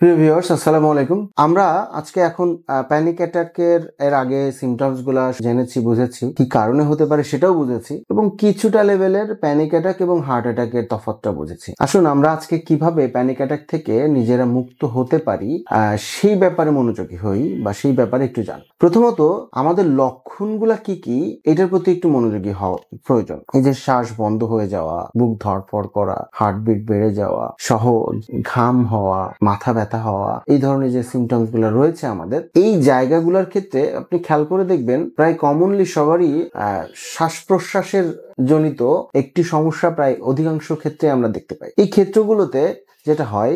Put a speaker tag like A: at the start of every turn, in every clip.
A: প্রিয় ভিউয়ার্স, আসসালামু আলাইকুম। আমরা আজকে এখন প্যানিক অ্যাটাকের আগে সিমটমস গুলা জেনেছি, বুঝেছি কি কারণে হতে পারে সেটাও বুঝেছি, এবং কিছুটা লেভেলের প্যানিক অ্যাটাক এবং হার্ট অ্যাটাকের তফাৎটা বুঝেছি। আসুন আমরা আজকে কিভাবে প্যানিক অ্যাটাক থেকে নিজেরা মুক্ত হতে পারি সেই ব্যাপারে মনোযোগী হই বা সেই ব্যাপারে একটু জানি। প্রথমত, আমাদের লক্ষণগুলা কি কি এটার প্রতি একটু মনোযোগী হওয়া প্রয়োজন। এই যে শ্বাস বন্ধ হয়ে যাওয়া, বুক ধড়ফড় করা, হার্টবিট বেড়ে যাওয়া সহ ঘাম হওয়া, মাথা ব্যথা হওয়া, এই ধরনের যে সিমটমস গুলো রয়েছে আমাদের এই জায়গাগুলোর ক্ষেত্রে আপনি খেয়াল করে দেখবেন প্রায় কমনলি সবারই শ্বাস প্রশ্বাসের জনিত একটি সমস্যা প্রায় অধিকাংশ ক্ষেত্রে আমরা দেখতে পাই। এই ক্ষেত্রগুলোতে যেটা হয়,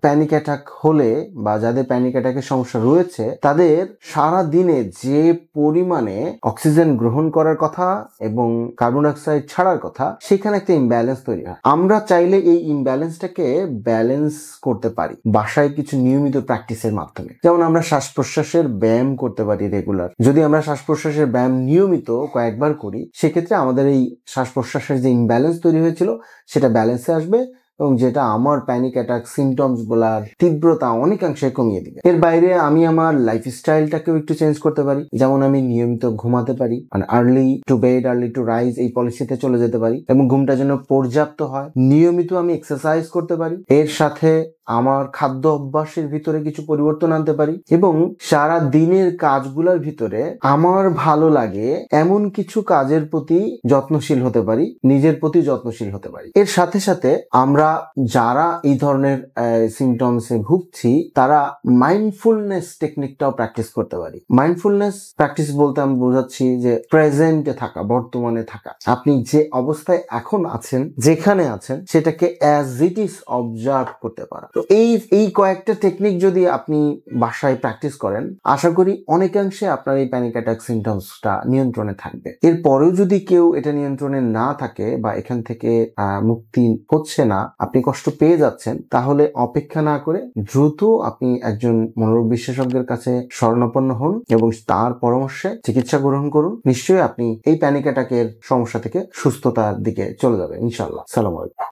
A: প্যানিক অ্যাটাক হলে বা যাদের প্যানিক অ্যাটাকের সমস্যা রয়েছে তাদের সারা দিনে যে পরিমাণে অক্সিজেন গ্রহণ করার কথা এবং কার্বন ডাইঅক্সাইড ছাড়ার কথা, সেখানে একটা ইমব্যালেন্স তৈরি হয়। আমরা চাইলে এই ইমব্যালেন্সটাকে ব্যালেন্স করতে পারি বাসায় কিছু নিয়মিত প্র্যাকটিসের মাধ্যমে। যেমন আমরা শ্বাস প্রশ্বাসের ব্যায়াম করতে পারি রেগুলার। যদি আমরা শ্বাস প্রশ্বাসের ব্যায়াম নিয়মিত কয়েকবার করি, সেক্ষেত্রে আমাদের এই শ্বাস প্রশ্বাসের যে ইমব্যালেন্স তৈরি হয়েছিল সেটা ব্যালেন্সে আসবে এবং যেটা আমার প্যানিক অ্যাটাক সিমটমস গুলার তীব্রতা অনেকাংশে কমিয়ে দিবে। এর বাইরে আমি আমার লাইফস্টাইলটাকেও একটু চেঞ্জ করতে পারি। যেমন আমি নিয়মিত ঘুমাতে পারি, মানে early to bed early to rise এই পলিসিতে চলে যেতে পারি এবং ঘুমটা যেন পর্যাপ্ত হয়। নিয়মিত আমি এক্সারসাইজ করতে পারি, এর সাথে আমার খাদ্য অভ্যাসের ভিতরে কিছু পরিবর্তন আনতে পারি এবং সারা দিনের কাজগুলোর ভিতরে আমার ভালো লাগে এমন কিছু কাজের প্রতি যত্নশীল হতে পারি, নিজের প্রতি যত্নশীল হতে পারি। এর সাথে সাথে আমরা যারা এই ধরনের সিমটমসে ভুগছি তারা মাইন্ডফুলনেস টেকনিকটাও প্র্যাকটিস করতে পারি। মাইন্ডফুলনেস প্র্যাকটিস বলতে আমি বোঝাচ্ছি যে প্রেজেন্টে থাকা, বর্তমানে থাকা। আপনি যে অবস্থায় এখন আছেন, যেখানে আছেন, সেটাকে অ্যাজ ইট ইজ অবজার্ভ করতে পারা। তো এই কয়েকটা টেকনিক যদি আপনি বাসায় প্র্যাকটিস করেন, আশা করি অনেকাংশে আপনার এই প্যানিক অ্যাটাক সিমটমসটা নিয়ন্ত্রণে থাকবে। এরপরেও যদি কেউ এটা নিয়ন্ত্রণে না থাকে বা এখান থেকে মুক্তি হচ্ছে না, আপনি কষ্ট পেয়ে যাচ্ছেন, তাহলে অপেক্ষা না করে দ্রুত আপনি একজন মনোরোগ বিশেষজ্ঞের কাছে শরণাপন্ন হন এবং তার পরামর্শে চিকিৎসা গ্রহণ করুন। নিশ্চয়ই আপনি এই প্যানিক অ্যাটাকের সমস্যা থেকে সুস্থতার দিকে চলে যাবেন ইনশাআল্লাহ। আসসালামু আলাইকুম।